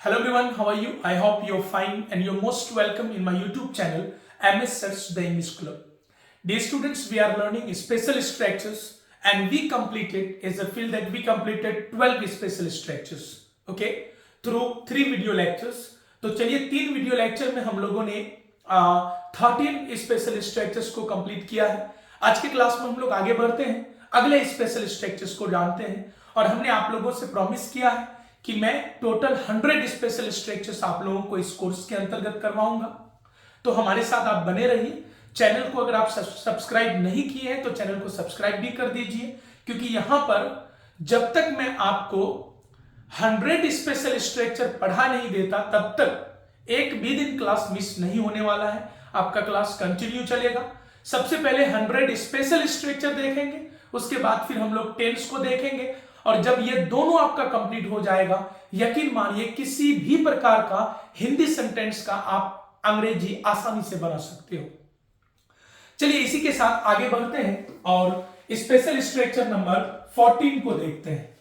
Hello everyone, how are you? I hope you're fine and you're most welcome in my YouTube channel MS Search the English Club. Dear students, we are learning special structures and we completed, as a field that we completed 12 special structures, okay, through 3 video lectures. तो चलिए 3 video lecture में हम लोगों ने 13 special structures को complete किया है। आज के क्लास में हम लोग आगे बढ़ते हैं, अगले स्पेशल स्ट्रक्चर्स को जानते हैं और हमने आप लोगों से प्रॉमिस किया है कि मैं टोटल 100 स्पेशल स्ट्रक्चर्स आप लोगों को इस कोर्स के अंतर्गत करवाऊंगा। तो हमारे साथ आप बने रहिए। चैनल को अगर आप सब्सक्राइब नहीं किए हैं तो चैनल को सब्सक्राइब भी कर दीजिए, क्योंकि यहां पर जब तक मैं आपको 100 स्पेशल स्ट्रक्चर पढ़ा नहीं देता तब तक एक भी दिन क्लास मिस नहीं होने वाला है। आपका क्लास कंटिन्यू चलेगा। सबसे पहले 100 स्पेशल स्ट्रक्चर देखेंगे, उसके बाद फिर हम लोग टेंस को देखेंगे और जब ये दोनों आपका कंप्लीट हो जाएगा, यकीन मानिए किसी भी प्रकार का हिंदी सेंटेंस का आप अंग्रेजी आसानी से बना सकते हो। चलिए इसी के साथ आगे बढ़ते हैं और स्पेशल स्ट्रक्चर नंबर 14 को देखते हैं,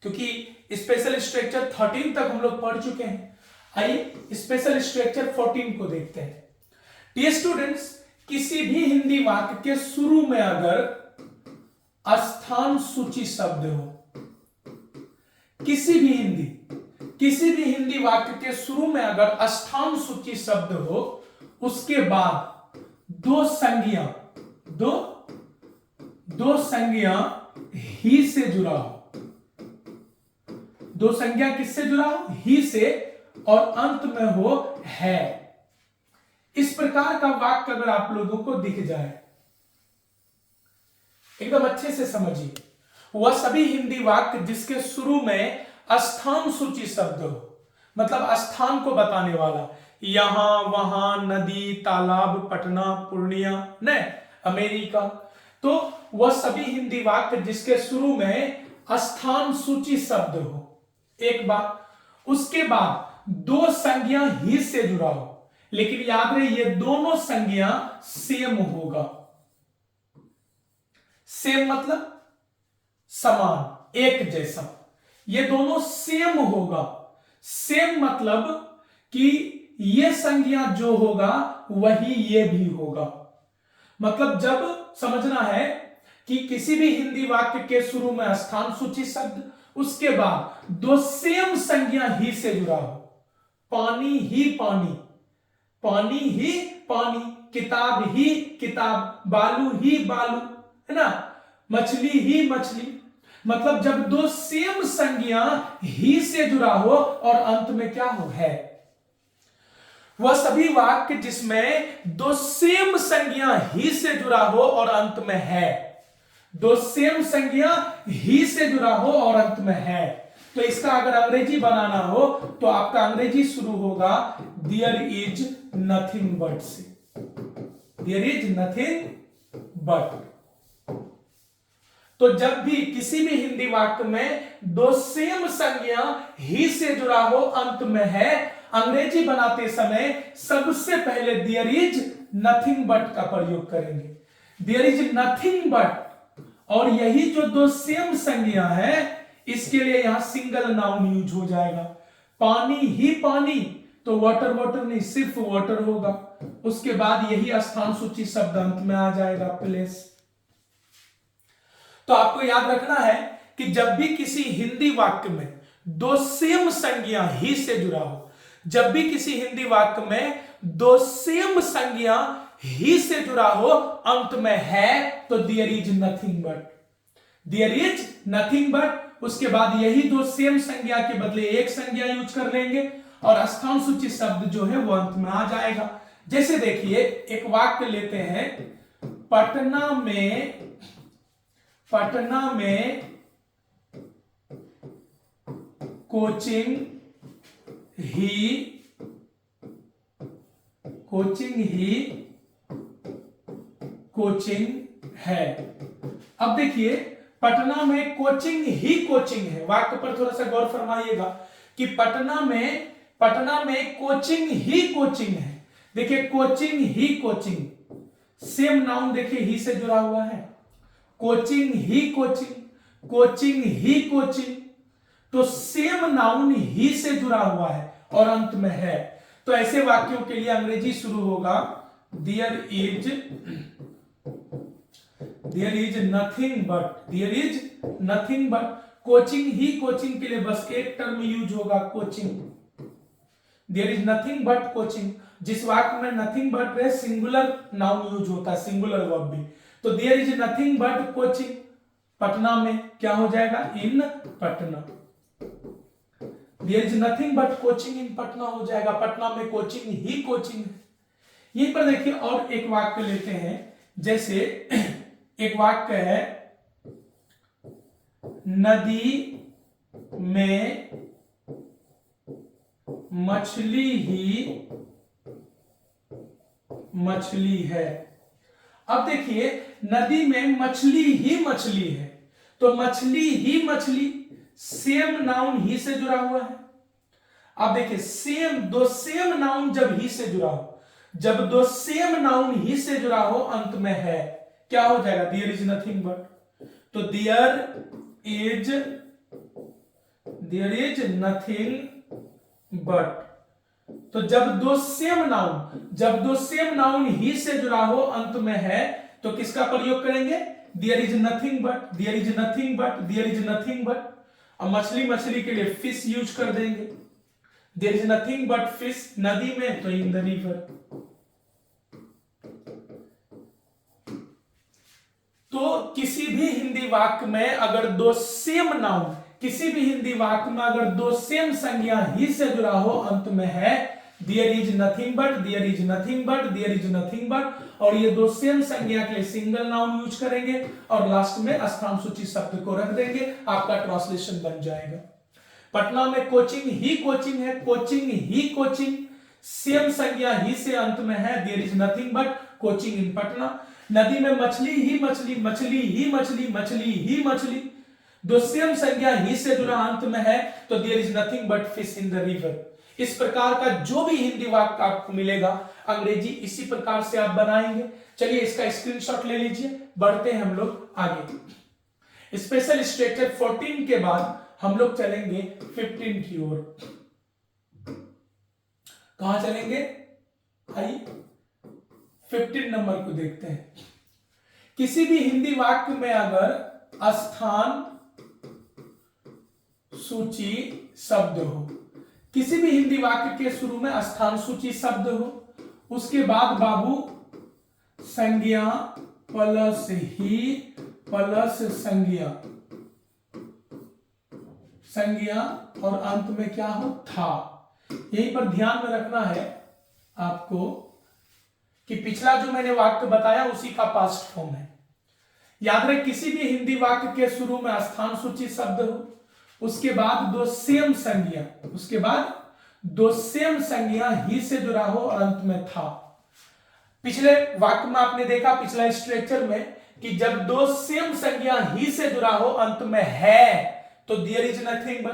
क्योंकि स्पेशल स्ट्रक्चर 13 तक हम लोग पढ़ चुके हैं। आइए स्पेशल स्ट्रक्चर 14 को देखते हैं। डियर स्टूडेंट्स, किसी भी हिंदी वाक्य के शुरू में अगर स्थान सूची शब्द हो, किसी भी हिंदी वाक्य के शुरू में अगर स्थान सूची शब्द हो, उसके बाद दो संज्ञा ही से जुड़ा हो, दो संज्ञा किससे जुड़ा हो? ही से, और अंत में हो है। इस प्रकार का वाक्य अगर आप लोगों को दिख जाए, एकदम अच्छे से समझिए, वह सभी हिंदी वाक्य जिसके शुरू में स्थान सूची शब्द हो, मतलब स्थान को बताने वाला, यहां वहां, नदी, तालाब, पटना, पूर्णिया, न अमेरिका, तो वह सभी हिंदी वाक्य जिसके शुरू में स्थान सूची शब्द हो, एक बात। उसके बाद दो संज्ञा ही से जुड़ा हो, लेकिन याद रहे ये दोनों संज्ञा सेम होगा। सेम मतलब समान, एक जैसा, ये दोनों सेम होगा। सेम मतलब कि ये संज्ञा जो होगा वही ये भी होगा। मतलब जब समझना है कि किसी भी हिंदी वाक्य के शुरू में स्थान सूची शब्द, उसके बाद दो सेम संज्ञा ही से जुड़ा हो, पानी ही पानी, पानी ही पानी, किताब ही किताब, बालू ही बालू, है ना, मछली ही मछली। मतलब जब दो सेम संज्ञा ही से जुड़ा हो और अंत में क्या हो? है। वह सभी वाक्य जिसमें दो सेम संज्ञा ही से जुड़ा हो और अंत में है, दो सेम संज्ञा ही से जुड़ा हो और अंत में है। तो इसका अगर अंग्रेजी बनाना हो तो आपका अंग्रेजी शुरू होगा देयर इज नथिंग बट से, देयर इज नथिंग बट। तो जब भी किसी भी हिंदी वाक्य में दो सेम संज्ञा ही से जुड़ा हो, अंत में है, अंग्रेजी बनाते समय सबसे पहले देयर इज नथिंग बट का प्रयोग करेंगे। देयर इज नथिंग बट, और यही जो दो सेम संज्ञा है इसके लिए यहां सिंगल नाउन यूज हो जाएगा। पानी ही पानी, तो वाटर वाटर नहीं, सिर्फ वाटर होगा। उसके बाद यही स्थान सूची शब्द अंत में आ जाएगा, प्लेस। तो आपको याद रखना है कि जब भी किसी हिंदी वाक्य में दो सेम संज्ञा ही से जुड़ा हो, जब भी किसी हिंदी वाक्य में दो सेम संज्ञा ही से जुड़ा हो, अंत में है, तो there is nothing but, there is nothing but. उसके बाद यही दो सेम संज्ञा के बदले एक संज्ञा यूज कर लेंगे और स्थान सूची शब्द जो है वो अंत में आ जाएगा। जैसे देखिए एक वाक्य लेते हैं, पटना में कोचिंग है। अब देखिए पटना में कोचिंग ही कोचिंग है। वाक्य पर थोड़ा सा गौर फरमाइएगा कि पटना में कोचिंग ही कोचिंग है। देखिए कोचिंग ही कोचिंग, सेम नाउन देखिए ही से जुड़ा हुआ है, कोचिंग ही कोचिंग, कोचिंग ही कोचिंग, तो सेम नाउन ही से जुड़ा हुआ है और अंत में है, तो ऐसे वाक्यों के लिए अंग्रेजी शुरू होगा there is nothing but. Coaching ही कोचिंग के लिए बस एक टर्म यूज होगा, coaching. There is nothing but coaching. जिस वाक्य में नथिंग बट रहे सिंगुलर नाउन यूज होता है, सिंगुलर वर्ब भी। तो there is nothing but coaching, Patna में क्या हो जाएगा, in Patna. There is nothing but coaching in Patna हो जाएगा, पटना में कोचिंग ही कोचिंग है। यहीं पर देखिए और एक वाक्य लेते हैं, जैसे एक वाक्य है नदी में मछली ही मछली है। अब देखिए नदी में मछली ही मछली है, तो मछली ही मछली सेम नाउन ही से जुड़ा हुआ है। अब देखिए सेम नाउन जब ही से जुड़ा हो, जब दो सेम नाउन ही से जुड़ा हो अंत में है, क्या हो जाएगा, देयर इज नथिंग बट। तो देयर इज नथिंग बट। तो जब दो सेम नाउन ही से जुड़ा हो अंत में है, तो किसका प्रयोग करेंगे, there is nothing but, there is nothing but, there is nothing but. अब मछली के लिए फिश यूज कर देंगे, there is nothing but fish, नदी में तो इन द रिवर। तो किसी भी हिंदी वाक्य में अगर दो सेम नाउन, किसी भी हिंदी वाक्य में अगर दो सेम संज्ञा ही से जुड़ा हो अंत में है, there is nothing but, there is nothing but, there is nothing but. और ये दो सेम संज्ञा के लिए सिंगल नाउन यूज करेंगे और लास्ट में स्थान सूची शब्द को रख देंगे, आपका ट्रांसलेशन बन जाएगा। पटना में कोचिंग ही कोचिंग है, कोचिंग ही कोचिंग, सेम संज्ञा ही से अंत में है, there is nothing but coaching in Patna. नदी में मछली ही मछली, मछली ही मछली, मछली ही मछली, दो सेम संज्ञा ही से जुड़ा अंत में है, तो there is nothing but fish in the river. इस प्रकार का जो भी हिंदी वाक्य आपको मिलेगा अंग्रेजी इसी प्रकार से आप बनाएंगे। चलिए इसका स्क्रीनशॉट ले लीजिए, बढ़ते हैं हम लोग आगे। स्पेशल स्ट्रक्चर 14 के बाद हम लोग चलेंगे 15 की ओर। कहां चलेंगे, आइए 15 नंबर को देखते हैं। किसी भी हिंदी वाक्य में अगर स्थान सूची शब्द हो, किसी भी हिंदी वाक्य के शुरू में स्थान सूची शब्द हो, उसके बाद बाबू संज्ञा प्लस ही प्लस संज्ञा और अंत में क्या हो, था। यहीं पर ध्यान में रखना है आपको कि पिछला जो मैंने वाक्य बताया उसी का पास्ट फॉर्म है। याद रहे किसी भी हिंदी वाक्य के शुरू में स्थान सूची शब्द हो, उसके बाद दो सेम संज्ञा ही से जुड़ा हो और अंत में था। पिछले वाक्य में आपने देखा, पिछला स्ट्रक्चर में, कि जब दो सेम संज्ञा ही से जुड़ा हो अंत में है, तो देयर इज नथिंग बट।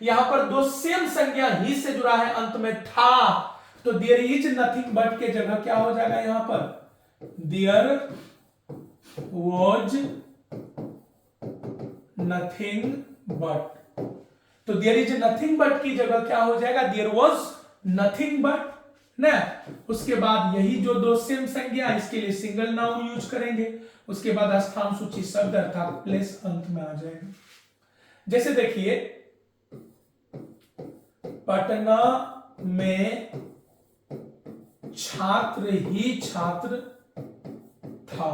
यहां पर दो सेम संज्ञा ही से जुड़ा है अंत में था, तो देयर इज नथिंग बट के जगह क्या हो जाएगा, यहां पर देयर वॉज नथिंग बट। तो देयर इज नथिंग बट की जगह क्या हो जाएगा, देयर वॉज नथिंग बट ना। उसके बाद यही जो दो सेम संज्ञा, इसके लिए सिंगल नाउन यूज करेंगे, उसके बाद स्थान सूची शब्द अर्थात प्लेस अंत में आ जाएगा। जैसे देखिए पटना में छात्र ही छात्र था।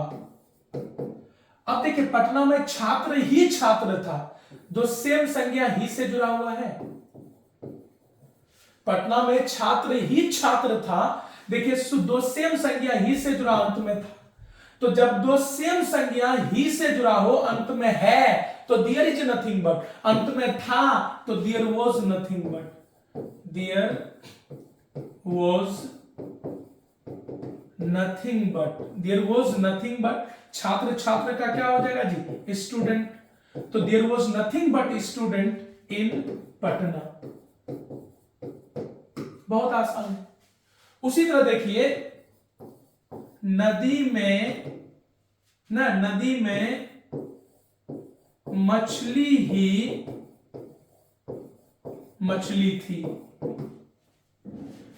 अब देखिए पटना में छात्र ही छात्र था, दो सेम संज्ञा ही से जुड़ा हुआ है। पटना में छात्र ही छात्र था, देखिए दो सेम संज्ञा ही से जुड़ा अंत में था। तो जब दो सेम संज्ञा ही से जुड़ा हो अंत में है, तो देयर इज नथिंग बट। अंत में था तो there was nothing but, there was nothing but, there was nothing but. छात्र छात्र का क्या हो जाएगा जी, स्टूडेंट। तो there was nothing but student in Patna. बहुत आसान है। उसी तरह देखिए नदी में मछली ही मछली थी।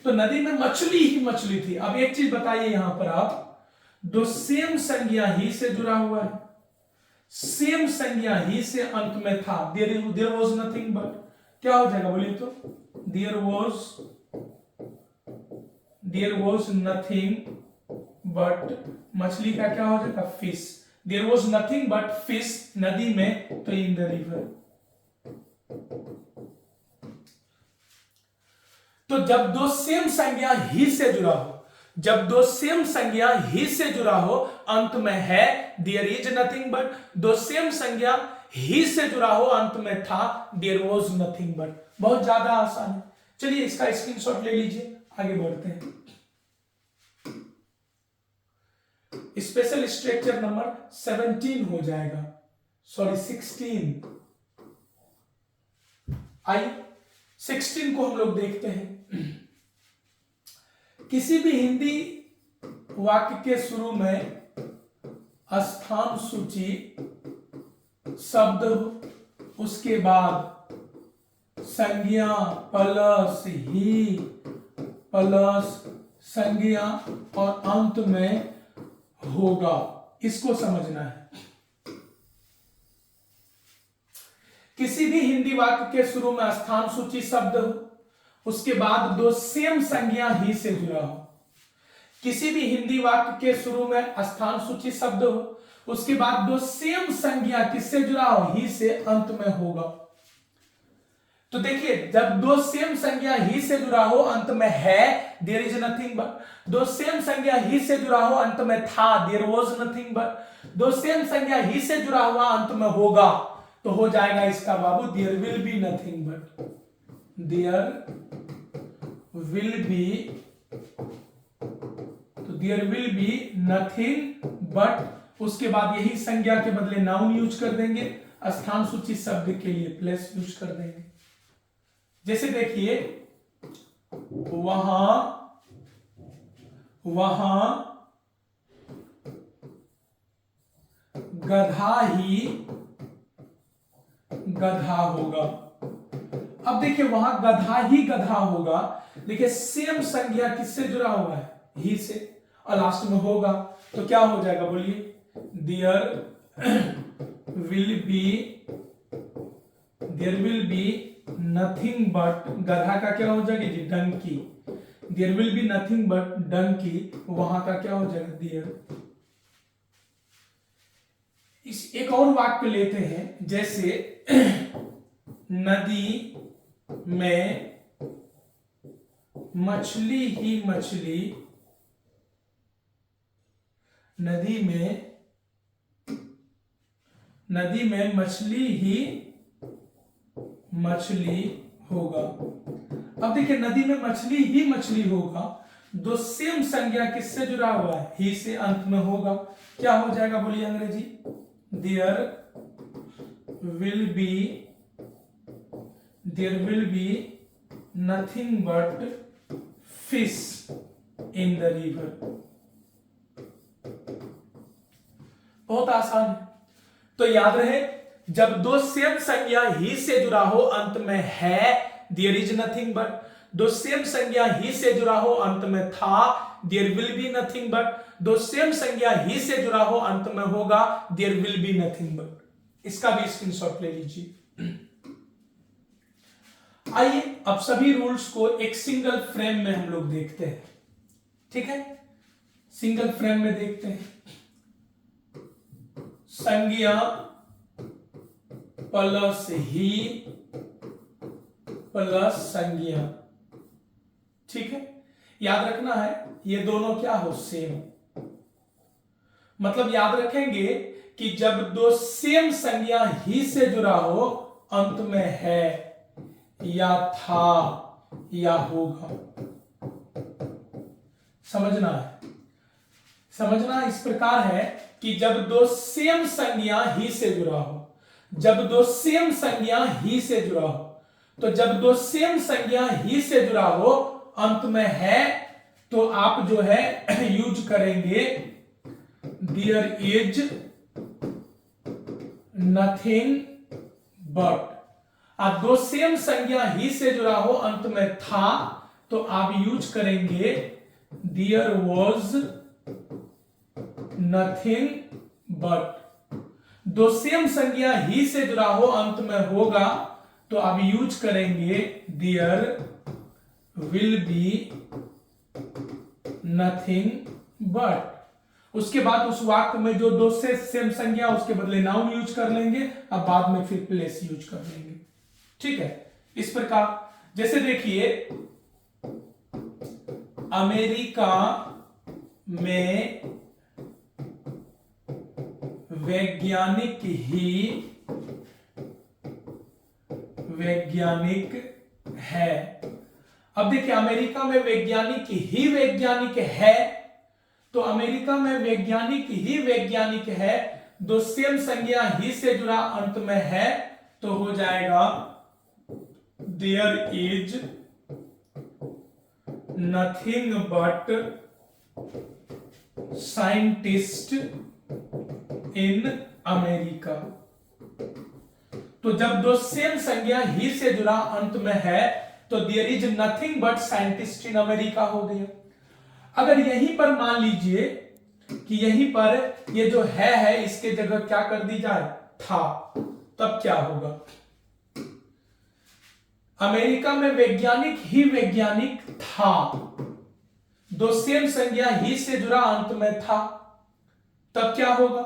तो नदी में मछली ही मछली थी। अब एक चीज बताइए यहां पर आप, दो सेम संज्ञा ही से जुड़ा हुआ है, सेम संज्ञा ही से अंत में था। देयर वॉज नथिंग बट, क्या हो जाएगा बोलिए तो, देयर वॉज नथिंग बट, मछली का क्या हो जाएगा, fish. There was nothing but fish, नदी में, तो इन द रिवर। तो जब दो सेम संज्ञा ही से जुड़ा हो, जब दो सेम संज्ञा ही से जुड़ा हो, अंत में है, देयर इज नथिंग बट। दो सेम संज्ञा ही से जुड़ा हो, अंत में था, देयर वॉज नथिंग बट। बहुत ज्यादा आसान है। चलिए इसका स्क्रीनशॉट ले लीजिए, आगे बढ़ते हैं। स्पेशल स्ट्रक्चर नंबर 17 हो जाएगा, सॉरी 16। आइए 16 को हम लोग देखते हैं। किसी भी हिंदी वाक्य के शुरू में स्थान सूची शब्द, उसके बाद संज्ञा प्लस ही प्लस संज्ञा और अंत में होगा, इसको समझना है। किसी भी हिंदी वाक्य के शुरू में स्थान सूची शब्द हो, उसके बाद दो सेम संज्ञा ही से जुड़ा हो। किसी भी हिंदी वाक्य के शुरू में स्थान सूची शब्द हो, उसके बाद दो सेम संज्ञा किससे जुड़ा हो, ही से, अंत में होगा। तो देखिए, जब दो सेम संज्ञा ही से जुड़ा हो, अंत में है, देयर इज नथिंग बट। दो सेम संज्ञा ही से जुड़ा हो, अंत में था, देयर वाज नथिंग बट। दो सेम संज्ञा ही से जुड़ा हुआ, अंत में होगा, तो हो जाएगा इसका बाबू, there will be nothing but. There will be, तो there will be nothing but, उसके बाद यही संज्ञा के बदले नाउन यूज कर देंगे, स्थान सूची शब्द के लिए प्लस यूज कर देंगे। जैसे देखिए, वहां गधा ही गधा होगा। अब देखिए, वहां गधा ही गधा होगा, देखिए सेम संज्ञा किससे जुड़ा हुआ है, ही से, और लास्ट में होगा, तो क्या हो जाएगा बोलिए, there will be nothing but, गधा का क्या हो जाएगा जी, donkey. There will be nothing but donkey, वहां का क्या हो जाएगा, देयर। इस एक और वाक्य लेते हैं, जैसे नदी में मछली ही मछली, नदी में मछली ही मछली होगा। अब देखिए, नदी में मछली ही मछली होगा, दो सेम संज्ञा किससे जुड़ा हुआ है, ही से, अंत में होगा, क्या हो जाएगा बोलिए अंग्रेजी, there will be nothing but fish in the river. बहुत आसान है। तो याद रहे, जब दो सेम संज्ञा ही से जुड़ा हो, अंत में है, देयर इज नथिंग बट। दो सेम संज्ञा ही से जुड़ा हो, अंत में था, there will be nothing but. दो सेम संज्ञा ही से जुड़ा हो, अंत में होगा, there will be nothing but. इसका भी स्क्रीनशॉट ले लीजिए। आइए अब सभी रूल्स को एक सिंगल फ्रेम में हम लोग देखते हैं, ठीक है। सिंगल फ्रेम में देखते हैं। संज्ञा प्लस ही प्लस संज्ञा, ठीक है। याद रखना है, ये दोनों क्या हो, सेम। मतलब याद रखेंगे कि जब दो सेम संज्ञा ही से जुड़ा हो, अंत में है या था या होगा। समझना इस प्रकार है कि जब दो सेम संज्ञा ही से जुड़ा हो, जब दो सेम संज्ञा ही से जुड़ा हो, तो जब दो सेम संज्ञा ही से जुड़ा हो, अंत में है, तो आप जो है यूज करेंगे देयर इज नथिंग बट। दो सेम संज्ञा ही से जुड़ा हो, अंत में था, तो आप यूज करेंगे देयर वॉज नथिंग बट। दो सेम संज्ञा ही से जुड़ा हो, अंत में होगा, तो आप यूज करेंगे there will be nothing but. उसके बाद उस वाक्य में जो दो से सेम संज्ञा, उसके बदले नाउन यूज कर लेंगे, अब बाद में फिर प्लेस यूज कर लेंगे। ठीक है, इस प्रकार जैसे देखिए, अमेरिका में वैज्ञानिक है। अब देखिए, अमेरिका में वैज्ञानिक है, तो अमेरिका में वैज्ञानिक है, दो सेम संज्ञा ही से जुड़ा, अंत में है, तो हो जाएगा there is nothing but scientist in America. तो जब दो सेम संज्ञा ही से जुड़ा, अंत में है, तो there is nothing but scientist in America हो गया। अगर यहीं पर मान लीजिए कि यहीं पर ये जो है इसके जगह क्या कर दी जाए, था, तब क्या होगा? अमेरिका में वैज्ञानिक था, दो सेम संज्ञा ही से जुड़ा, अंत में था, तब क्या होगा?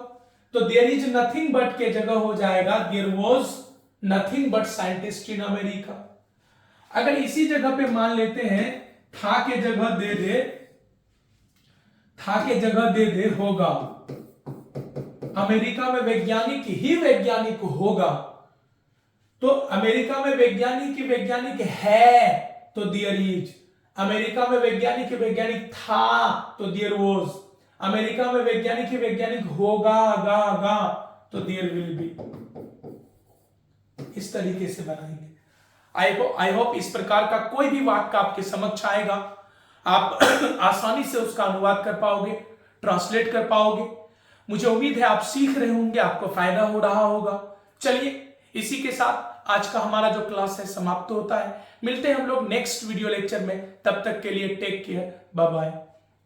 तो देयर इज नथिंग बट के जगह हो जाएगा there was nothing but scientist in America. अगर इसी जगह पे मान लेते हैं था के जगह दे दे होगा, अमेरिका में वैज्ञानिक होगा, तो अमेरिका में वैज्ञानिक है, तो देयर इज। अमेरिका में वैज्ञानिक था, तो देयर वॉज। अमेरिका में वैज्ञानिक होगा, तो देयर विल बी। इस तरीके से बनाएंगे। आई होप इस प्रकार का कोई भी वाक्य आपके समक्ष आएगा, आप आसानी से उसका अनुवाद कर पाओगे, ट्रांसलेट कर पाओगे। मुझे उम्मीद है आप सीख रहे होंगे, आपको फायदा हो रहा होगा। चलिए, इसी के साथ आज का हमारा जो क्लास है समाप्त होता है। मिलते हैं हम लोग नेक्स्ट वीडियो लेक्चर में, तब तक के लिए टेक केयर, बाय बाय।